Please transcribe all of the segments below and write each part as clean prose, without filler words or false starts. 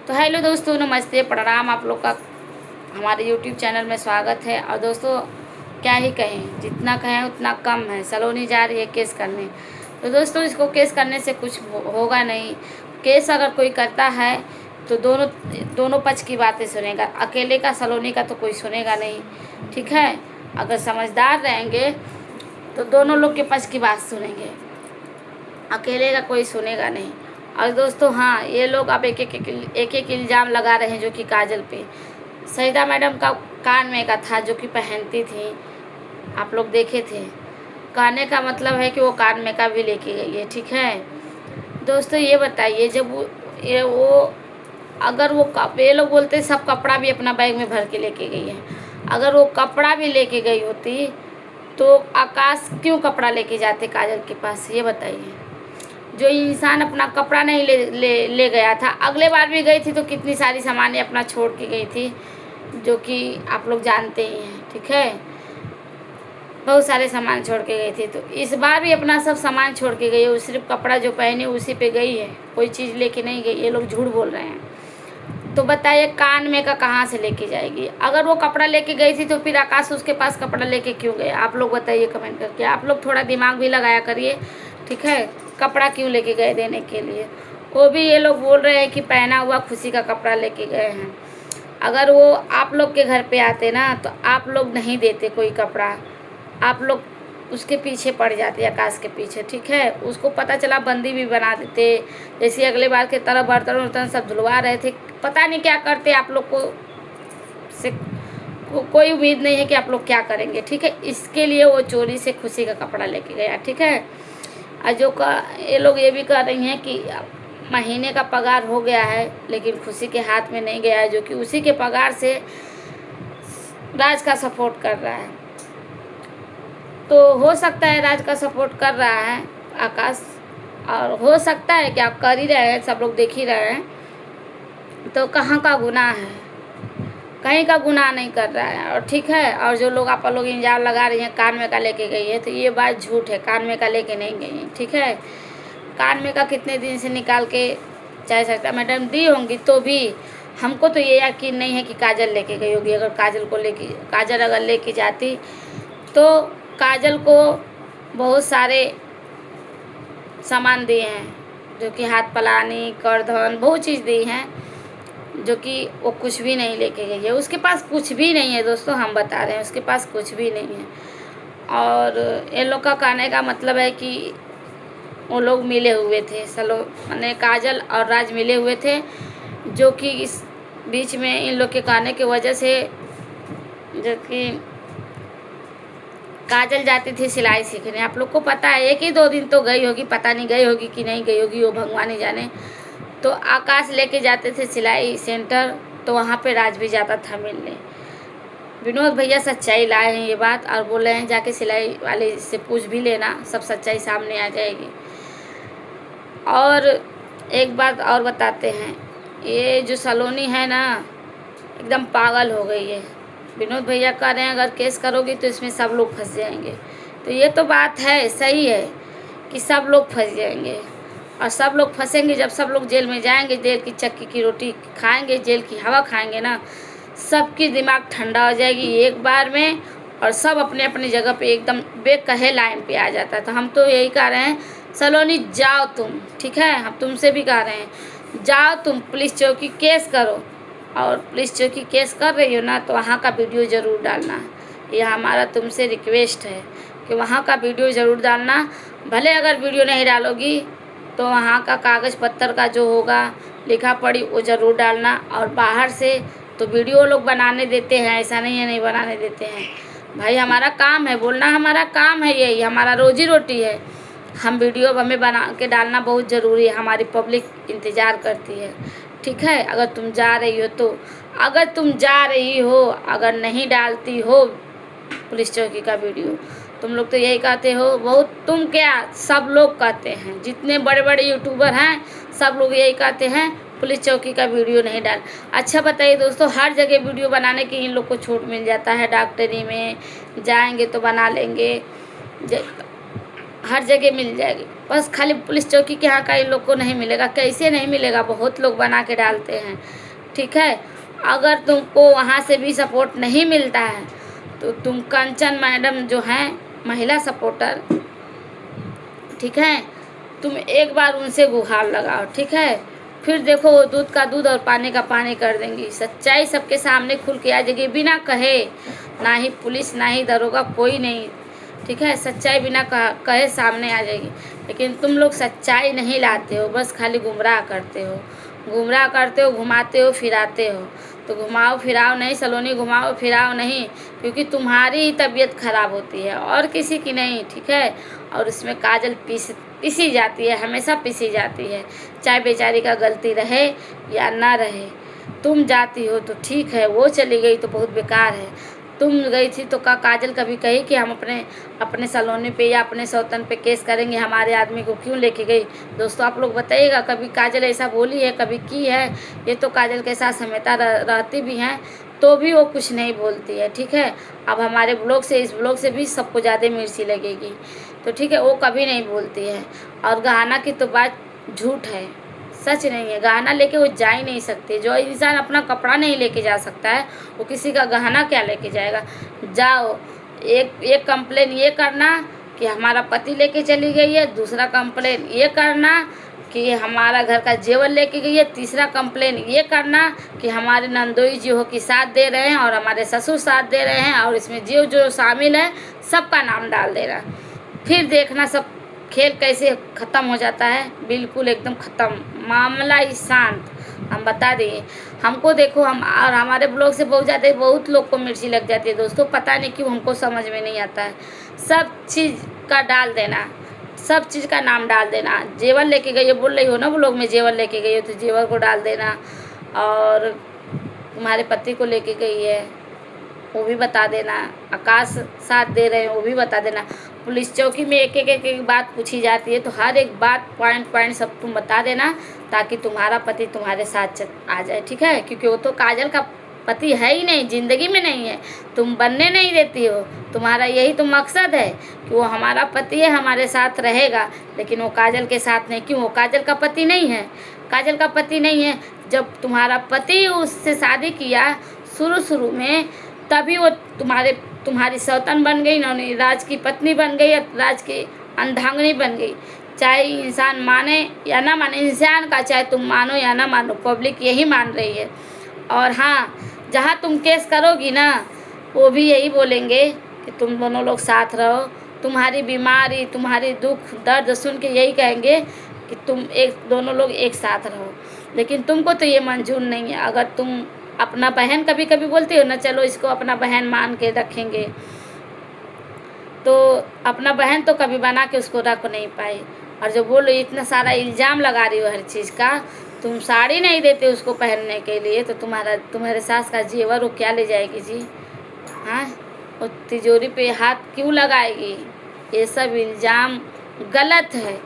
तो हेलो दोस्तों, नमस्ते, प्रणाम। आप लोग का हमारे यूट्यूब चैनल में स्वागत है। और दोस्तों क्या ही कहें, जितना कहें उतना कम है। सलोनी जा रही है केस करने। तो दोस्तों इसको केस करने से कुछ होगा नहीं। केस अगर कोई करता है तो दोनों पक्ष की बातें सुनेगा, अकेले का सलोनी का तो कोई सुनेगा नहीं। ठीक है, अगर समझदार रहेंगे तो दोनों लोग के पक्ष की बात सुनेंगे, अकेले का कोई सुनेगा नहीं। और दोस्तों हाँ, ये लोग अब एक एक इल्ज़ाम लगा रहे हैं, जो कि काजल पे। सईदा मैडम का कान में का था जो कि पहनती थी, आप लोग देखे थे। कहने का मतलब है कि वो कान में का भी लेके गई है। ठीक है दोस्तों, ये बताइए, जब ये लोग बोलते सब कपड़ा भी अपना बैग में भर के लेके गई है। अगर वो कपड़ा भी लेके गई होती तो आकाश क्यों कपड़ा लेके जाते काजल के पास, ये बताइए। जो इंसान अपना कपड़ा नहीं ले गया था, अगले बार भी गई थी तो कितनी सारी सामानें अपना छोड़ के गई थी, जो कि आप लोग जानते ही हैं। ठीक है, बहुत सारे सामान छोड़ के गई थी, तो इस बार भी अपना सब सामान छोड़ के गई है। वो सिर्फ कपड़ा जो पहने उसी पे गई है, कोई चीज़ लेके नहीं गई। ये लोग झूठ बोल रहे हैं। तो बताइए कान में का कहाँ से लेके जाएगी? अगर वो कपड़ा लेके गई थी तो फिर आकाश उसके पास कपड़ा लेके क्यों गए? आप लोग बताइए कमेंट करके। आप लोग थोड़ा दिमाग भी लगाया करिए। ठीक है, कपड़ा क्यों लेके गए देने के लिए? वो भी ये लोग बोल रहे हैं कि पहना हुआ खुशी का कपड़ा लेके गए हैं। अगर वो आप लोग के घर पे आते ना तो आप लोग नहीं देते कोई कपड़ा, आप लोग उसके पीछे पड़ जाते, आकाश के पीछे। ठीक है, उसको पता चला बंदी भी बना देते, जैसे अगले बार की तरह बर्तन वर्तन सब धुलवा रहे थे। पता नहीं क्या करते, आप लोग को से कोई उम्मीद नहीं है कि आप लोग क्या करेंगे। ठीक है, इसके लिए वो चोरी से खुशी का कपड़ा लेके गया। ठीक है, और ये लोग ये भी कह रही हैं कि महीने का पगार हो गया है लेकिन खुशी के हाथ में नहीं गया है, जो कि उसी के पगार से राज का सपोर्ट कर रहा है। तो हो सकता है राज का सपोर्ट कर रहा है आकाश, और हो सकता है कि आप कर ही रहे हैं, सब लोग देख ही रहे हैं। तो कहाँ का गुनाह है? कहीं का गुनाह नहीं कर रहा है। और ठीक है, और जो लोग आप लोग इल्ज़ाम लगा रही हैं कान में का लेके गई है, तो ये बात झूठ है। कान में का लेके नहीं गई है। ठीक है, कान में का कितने दिन से निकाल के चाहे सरिता मैडम दी होंगी, तो भी हमको तो ये यकीन नहीं है कि काजल लेके गई होगी। अगर काजल अगर लेके जाती तो काजल को बहुत सारे सामान दिए हैं, जो कि हाथ पलानी, करधन, बहुत चीज़ दी हैं, जो कि वो कुछ भी नहीं लेके गई है। उसके पास कुछ भी नहीं है दोस्तों, हम बता रहे हैं, उसके पास कुछ भी नहीं है। और ये लोग का कहने का मतलब है कि वो लोग मिले हुए थे, माने काजल और राज मिले हुए थे, जो कि इस बीच में इन लोग के कहने की वजह से, जो कि काजल जाती थी सिलाई सीखने। आप लोग को पता है, 1 ही 2 दिन तो गई होगी, पता नहीं गई होगी कि नहीं गई होगी, वो भगवान ही जाने। तो आकाश लेके जाते थे सिलाई सेंटर, तो वहाँ पे राज भी जाता था मिलने। विनोद भैया सच्चाई लाए हैं ये बात, और बोले हैं जाके सिलाई वाले से पूछ भी लेना, सब सच्चाई सामने आ जाएगी। और एक बात और बताते हैं, ये जो सलोनी है ना, एकदम पागल हो गई है। विनोद भैया कह रहे हैं अगर केस करोगी तो इसमें सब लोग फंस जाएंगे। तो ये तो बात है, सही है कि सब लोग फंस जाएंगे। और सब लोग फंसेंगे जब सब लोग जेल में जाएंगे, जेल की चक्की की रोटी खाएंगे, जेल की हवा खाएंगे ना, सबकी दिमाग ठंडा हो जाएगी एक बार में, और सब अपने अपनी जगह पे एकदम बेकहे लाइन पे आ जाता है। तो हम तो यही कह रहे हैं, सलोनी जाओ तुम। ठीक है, हम तुमसे भी कह रहे हैं, जाओ तुम पुलिस चौकी केस करो। और पुलिस चौकी केस कर रही हो ना, तो वहाँ का वीडियो ज़रूर डालना। ये हमारा तुमसे रिक्वेस्ट है कि वहाँ का वीडियो ज़रूर डालना। भले अगर वीडियो नहीं डालोगी तो वहाँ का कागज़ पत्तर का जो होगा लिखा पढ़ी वो ज़रूर डालना। और बाहर से तो वीडियो लोग बनाने देते हैं, ऐसा नहीं है नहीं बनाने देते हैं। भाई हमारा काम है बोलना, हमारा काम है, यही हमारा रोजी रोटी है। हम वीडियो हमें बना के डालना बहुत ज़रूरी है, हमारी पब्लिक इंतज़ार करती है। ठीक है, अगर तुम जा रही हो तो, अगर तुम जा रही हो, अगर नहीं डालती हो पुलिस चौकी का वीडियो, तुम लोग तो यही कहते हो बहुत, तुम क्या सब लोग कहते हैं, जितने बड़े बड़े यूट्यूबर हैं सब लोग यही कहते हैं पुलिस चौकी का वीडियो नहीं डाल। अच्छा बताइए दोस्तों, हर जगह वीडियो बनाने की इन लोग को छूट मिल जाता है, डॉक्टरी में जाएंगे तो बना लेंगे, हर जगह मिल जाएगी, बस खाली पुलिस चौकी के यहाँ का इन लोग को नहीं मिलेगा। कैसे नहीं मिलेगा, बहुत लोग बना के डालते हैं, ठीक है। अगर तुमको वहाँ से भी सपोर्ट नहीं मिलता है तो तुम कंचन मैडम जो हैं महिला सपोर्टर, ठीक है, तुम एक बार उनसे गुहार लगाओ, ठीक है। फिर देखो वो दूध का दूध और पानी का पानी कर देंगी। सच्चाई सबके सामने खुल के आ जाएगी, बिना कहे, ना ही पुलिस ना ही दरोगा, कोई नहीं, ठीक है। सच्चाई बिना कहे सामने आ जाएगी। लेकिन तुम लोग सच्चाई नहीं लाते हो, बस खाली गुमराह करते हो, गुमराह करते हो, घुमाते हो फिराते हो। तो घुमाओ फिराओ नहीं सलोनी, घुमाओ फिराओ नहीं, क्योंकि तुम्हारी ही तबीयत खराब होती है और किसी की नहीं, ठीक है। और उसमें काजल पीसी जाती है, हमेशा पीसी जाती है, चाहे बेचारी का गलती रहे या ना रहे। तुम जाती हो तो ठीक है, वो चली गई तो बहुत बेकार है। तुम गई थी तो काजल कभी कही कि हम अपने सलोनी पे या अपने सौतन पे केस करेंगे, हमारे आदमी को क्यों लेके गई? दोस्तों आप लोग बताइएगा, कभी काजल ऐसा बोली है, कभी की है? ये तो काजल के साथ समेता रहती भी हैं तो भी वो कुछ नहीं बोलती है, ठीक है। अब हमारे ब्लॉग से, इस ब्लॉग से भी सबको ज़्यादा मिर्ची लगेगी, तो ठीक है, वो कभी नहीं बोलती है। और गहना की तो बात झूठ है, सच नहीं है। गहना लेके वो जा ही नहीं सकती। जो इंसान अपना कपड़ा नहीं लेके जा सकता है वो किसी का गहना क्या लेके जाएगा? जाओ, एक कंप्लेन ये करना कि हमारा पति लेके चली गई है, दूसरा कंप्लेन ये करना कि हमारा घर का जेवर लेके गई है, तीसरा कंप्लेन ये करना कि हमारे नंदोई जी हो की साथ दे रहे हैं और हमारे ससुर साथ दे रहे हैं, और इसमें जो जो शामिल है सबका नाम डाल देना। फिर देखना सब खेल कैसे ख़त्म हो जाता है, बिल्कुल एकदम ख़त्म, मामला ही शांत। हम बता दिए, हमको देखो, हम और हमारे ब्लॉग से बहुत लोग को मिर्ची लग जाती है दोस्तों, पता नहीं क्यों, हमको समझ में नहीं आता है। सब चीज़ का डाल देना, सब चीज़ का नाम डाल देना। जेवर लेके गई हो, बोल रही हो ना ब्लॉग में, जेवर लेके गई हो तो जेवर को डाल देना, और तुम्हारे पति को लेके गई है वो भी बता देना, आकाश साथ दे रहे हैं वो भी बता देना। पुलिस चौकी में एक बात पूछी जाती है तो हर एक बात पॉइंट सब तुम बता देना, ताकि तुम्हारा पति तुम्हारे साथ आ जाए, ठीक है। क्योंकि वो तो काजल का पति है ही नहीं, ज़िंदगी में नहीं है, तुम बनने नहीं देती हो। तुम्हारा यही तो मकसद है कि वो हमारा पति है, हमारे साथ रहेगा, लेकिन वो काजल के साथ नहीं। क्यों? वो काजल का पति नहीं है, काजल का पति नहीं है। जब तुम्हारा पति उससे शादी किया शुरू में, तभी वो तुम्हारी सौतन बन गई, नौनी राज की पत्नी बन गई, राज की अर्धांगिनी बन गई। चाहे इंसान माने या ना माने, इंसान का चाहे तुम मानो या ना मानो, पब्लिक यही मान रही है। और हाँ, जहाँ तुम केस करोगी ना, वो भी यही बोलेंगे कि तुम दोनों लोग साथ रहो। तुम्हारी बीमारी, तुम्हारी दुख दर्द सुन के यही कहेंगे कि दोनों लोग एक साथ रहो। लेकिन तुमको तो ये मंजूर नहीं है। अगर तुम अपना बहन कभी बोलती हो ना, चलो इसको अपना बहन मान के रखेंगे, तो अपना बहन तो कभी बना के उसको रख नहीं पाई। और जो बोलो इतना सारा इल्ज़ाम लगा रही हो हर चीज़ का, तुम साड़ी नहीं देते उसको पहनने के लिए, तो तुम्हारे सास का जेवर वो क्या ले जाएगी जी? हाँ, वो तिजोरी पे हाथ क्यों लगाएगी? ये सब इल्ज़ाम गलत है,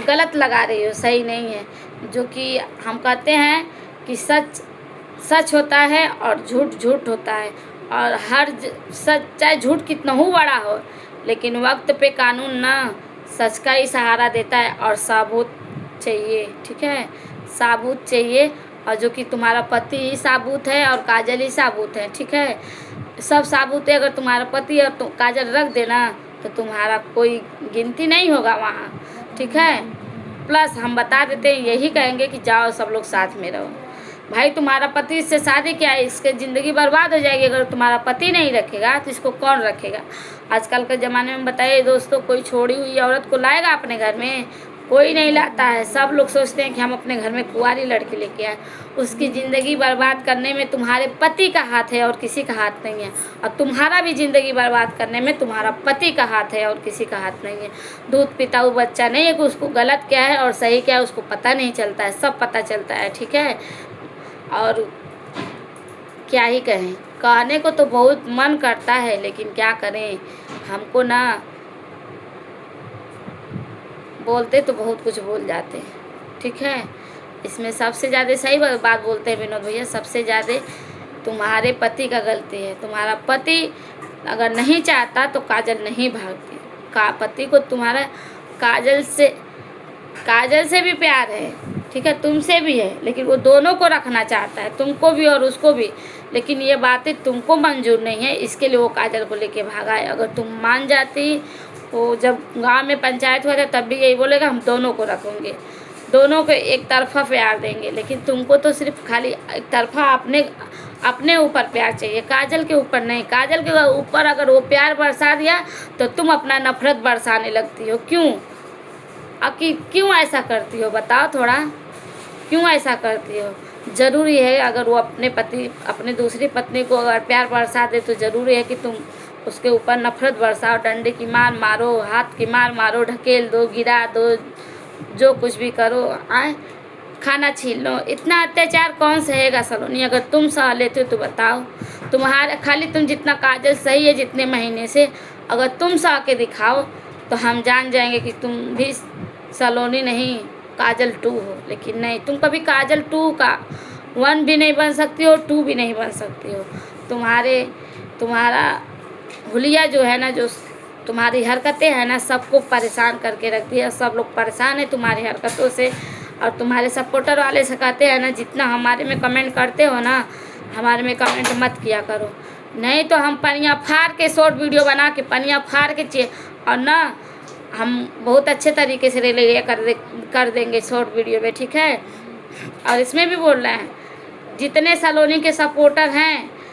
गलत लगा रही हो, सही नहीं है। जो कि हम कहते हैं कि सच होता है और झूठ होता है, और सच चाहे झूठ कितना ही बड़ा हो, लेकिन वक्त पे कानून ना सच का ही सहारा देता है। और साबुत चाहिए, ठीक है, साबुत चाहिए। और जो कि तुम्हारा पति ही साबुत है और काजल ही साबुत है, ठीक है, सब साबुत है। अगर तुम्हारा पति और काजल रख देना तो तुम्हारा कोई गिनती नहीं होगा वहाँ, ठीक है। प्लस हम बता देते हैं, यही कहेंगे कि जाओ सब लोग साथ में रहो। भाई तुम्हारा पति इससे शादी क्या है, इसके ज़िंदगी बर्बाद हो जाएगी। अगर तुम्हारा पति नहीं रखेगा तो इसको कौन रखेगा? आजकल के ज़माने में बताइए दोस्तों, कोई छोड़ी हुई औरत को लाएगा अपने घर में? कोई नहीं लाता है। सब लोग सोचते हैं कि हम अपने घर में कुंवारी लड़की लेके आए। उसकी ज़िंदगी बर्बाद करने में तुम्हारे पति का हाथ है और किसी का हाथ नहीं है। और तुम्हारा भी ज़िंदगी बर्बाद करने में तुम्हारा पति का हाथ है और किसी का हाथ नहीं है। दूध पीता हुआ बच्चा नहीं है कि उसको गलत क्या है और सही क्या है उसको पता नहीं चलता है, सब पता चलता है, ठीक है। और क्या ही कहें, कहने को तो बहुत मन करता है, लेकिन क्या करें, हमको ना बोलते तो बहुत कुछ बोल जाते हैं, ठीक है। इसमें सबसे ज़्यादा सही बात बोलते हैं विनोद भैया, सबसे ज़्यादा तुम्हारे पति का गलती है। तुम्हारा पति अगर नहीं चाहता तो काजल नहीं भागती। पति को तुम्हारा काजल से भी प्यार है, ठीक है, तुमसे भी है, लेकिन वो दोनों को रखना चाहता है, तुमको भी और उसको भी। लेकिन ये बातें तुमको मंजूर नहीं है, इसके लिए वो काजल को लेके भागा है। अगर तुम मान जाती, वो जब गांव में पंचायत हुआ था तब भी यही बोलेगा हम दोनों को रखेंगे, दोनों को एक तरफा प्यार देंगे। लेकिन तुमको तो सिर्फ खाली एक तरफा अपने ऊपर प्यार चाहिए, काजल के ऊपर नहीं। काजल के ऊपर अगर वो प्यार बरसा दिया तो तुम अपना नफरत बरसाने लगती हो। क्यों ऐसा करती हो, बताओ थोड़ा, क्यों ऐसा करती हो? ज़रूरी है अगर वो अपने दूसरी पत्नी को अगर प्यार बरसा दे तो ज़रूरी है कि तुम उसके ऊपर नफरत बरसाओ, डंडे की मार मारो, हाथ की मार मारो, ढकेल दो, गिरा दो, जो कुछ भी करो, खाना छीन लो। इतना अत्याचार कौन सहेगा सलोनी? अगर तुम सह लेते हो तो बताओ। खाली तुम जितना काजल सही है जितने महीने से, अगर तुम सह के दिखाओ तो हम जान जाएंगे कि तुम भी सलोनी नहीं काजल 2 हो। लेकिन नहीं, तुम कभी काजल 2 का 1 भी नहीं बन सकती हो, 2 भी नहीं बन सकती हो। तुम्हारा हुलिया जो है ना, जो तुम्हारी हरकतें हैं ना, सबको परेशान करके रखती है। सब लोग परेशान है तुम्हारी हरकतों से। और तुम्हारे सपोर्टर वाले से कहते हैं ना, जितना हमारे में कमेंट करते हो ना, हमारे में कमेंट मत किया करो, नहीं तो हम पनिया फाड़ के शॉर्ट वीडियो बना के पनिया फाड़ के और ना हम बहुत अच्छे तरीके से रिले कर देंगे शॉर्ट वीडियो में, ठीक है। और इसमें भी बोल रहे हैं, जितने सलोनी के सपोर्टर हैं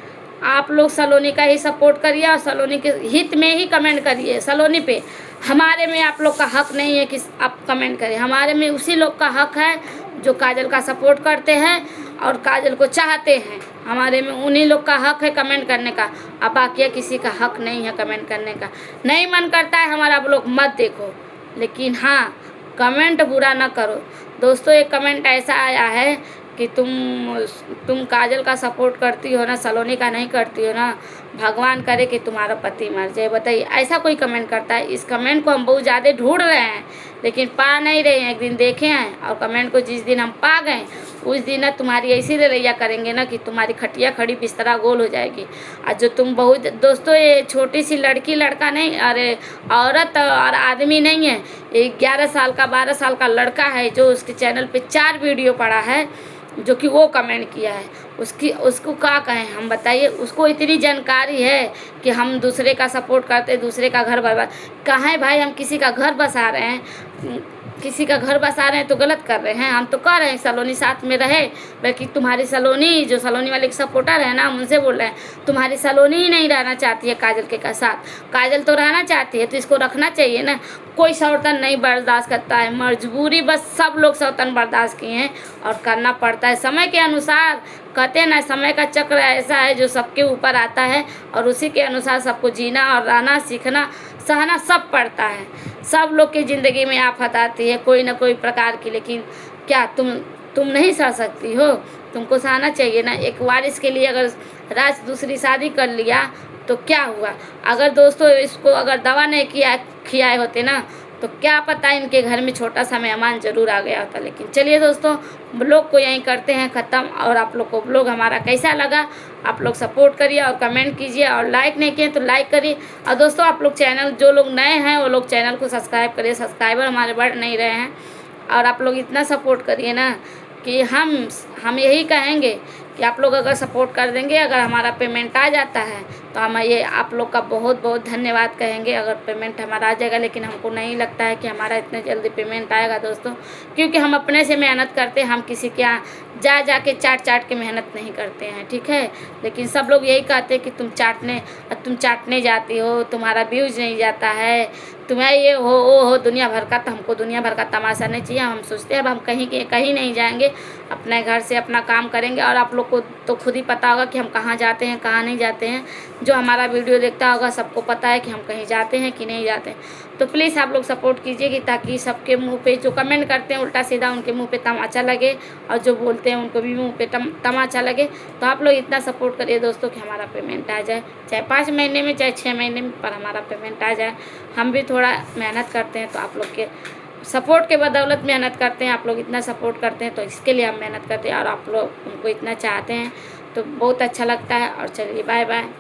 आप लोग सलोनी का ही सपोर्ट करिए और सलोनी के हित में ही कमेंट करिए सलोनी पे। हमारे में आप लोग का हक नहीं है कि आप कमेंट करें, हमारे में उसी लोग का हक है जो काजल का सपोर्ट करते हैं और काजल को चाहते हैं। हमारे में उन्हीं लोग का हक है कमेंट करने का, अब बाकी किसी का हक नहीं है कमेंट करने का। नहीं मन करता है हमारा ब्लॉग मत देखो, लेकिन हाँ कमेंट बुरा ना करो। दोस्तों एक कमेंट ऐसा आया है कि तुम काजल का सपोर्ट करती हो ना, सलोनी का नहीं करती हो ना, भगवान करे कि तुम्हारा पति मर जाए। बताइए ऐसा कोई कमेंट करता है? इस कमेंट को हम बहुत ज़्यादा ढूंढ रहे हैं लेकिन पा नहीं रहे हैं। एक दिन देखे हैं और कमेंट को जिस दिन हम पा गए उस दिन ना तुम्हारी ऐसी रवैया करेंगे ना कि तुम्हारी खटिया खड़ी बिस्तरा गोल हो जाएगी। और जो तुम बहुत दोस्तों, ये छोटी सी लड़की लड़का नहीं, अरे औरत और आदमी नहीं है, 11 साल का 12 साल का लड़का है जो उसके चैनल पे 4 वीडियो पड़ा है, जो कि वो कमेंट किया है। उसको क्या कहें हम, बताइए। उसको इतनी जानकारी है कि हम दूसरे का सपोर्ट करते, दूसरे का घर बर्बाद। कहाँ है भाई, हम किसी का घर बसा रहे हैं, किसी का घर बसा रहे हैं तो गलत कर रहे हैं। हम तो कह रहे हैं सलोनी साथ में रहे, बल्कि तुम्हारी सलोनी जो सलोनी वाले के सपोर्टर है ना, हम उनसे बोल रहे हैं तुम्हारी सलोनी ही नहीं रहना चाहती है काजल के साथ, काजल तो रहना चाहती है तो इसको रखना चाहिए ना। कोई सौतन नहीं बर्दाश्त करता है, मजबूरी बस सब लोग सौतन बर्दाश्त किए हैं और करना पड़ता है समय के अनुसार। कहते हैं ना समय का चक्र ऐसा है जो सबके ऊपर आता है और उसी के अनुसार सबको जीना और रहना, सीखना, सहना सब पड़ता है। सब लोग की ज़िंदगी में आफत आती है कोई ना कोई प्रकार की, लेकिन क्या तुम नहीं सह सकती हो? तुमको सहना चाहिए ना। एक वारिस के लिए अगर राज दूसरी शादी कर लिया तो क्या हुआ? अगर दोस्तों इसको अगर दवा नहीं खियाए होते ना तो क्या पता इनके घर में छोटा सा मेहमान ज़रूर आ गया होता। लेकिन चलिए दोस्तों, ब्लॉग को यहीं करते हैं ख़त्म। और आप लोग को ब्लॉग हमारा कैसा लगा आप लोग सपोर्ट करिए और कमेंट कीजिए, और लाइक नहीं किए तो लाइक करिए। और दोस्तों आप लोग चैनल, जो लोग नए हैं वो लोग चैनल को सब्सक्राइब करिए, सब्सक्राइबर हमारे बढ़ नहीं रहे हैं। और आप लोग इतना सपोर्ट करिए ना कि हम यही कहेंगे कि आप लोग अगर सपोर्ट कर देंगे, अगर हमारा पेमेंट आ जाता है तो हम ये आप लोग का बहुत बहुत धन्यवाद कहेंगे अगर पेमेंट हमारा आ जाएगा। लेकिन हमको नहीं लगता है कि हमारा इतने जल्दी पेमेंट आएगा दोस्तों, क्योंकि हम अपने से मेहनत करते हैं, हम किसी के यहाँ जा के चाट के मेहनत नहीं करते हैं, ठीक है। लेकिन सब लोग यही कहते हैं कि तुम चाटने जाती हो, तुम्हारा व्यूज नहीं जाता है, तुम्हें ये हो वो हो दुनिया भर का। तो हमको दुनिया भर का तमाशा नहीं चाहिए। हम सोचते हैं अब हम कहीं नहीं जाएंगे, अपने घर से अपना काम करेंगे। और आप लोग को तो खुद ही पता होगा कि हम कहाँ जाते हैं कहाँ नहीं जाते हैं। जो हमारा वीडियो देखता होगा सबको पता है कि हम कहीं जाते हैं कि नहीं जाते हैं। तो प्लीज़ आप लोग सपोर्ट कीजिए कि ताकि सबके मुंह पे जो कमेंट करते हैं उल्टा सीधा उनके मुंह पे तमाचा लगे, और जो बोलते हैं उनको भी मुंह पे तमाचा लगे। तो आप लोग इतना सपोर्ट करिए दोस्तों कि हमारा पेमेंट आ जाए, चाहे 5 महीने में चाहे 6 महीने में, पर हमारा पेमेंट आ जाए। हम भी थोड़ा मेहनत करते हैं तो आप लोग के सपोर्ट के बदौलत मेहनत करते हैं। आप लोग इतना सपोर्ट करते हैं तो इसके लिए हम मेहनत करते हैं, और आप लोग उनको इतना चाहते हैं तो बहुत अच्छा लगता है। और चलिए बाय बाय।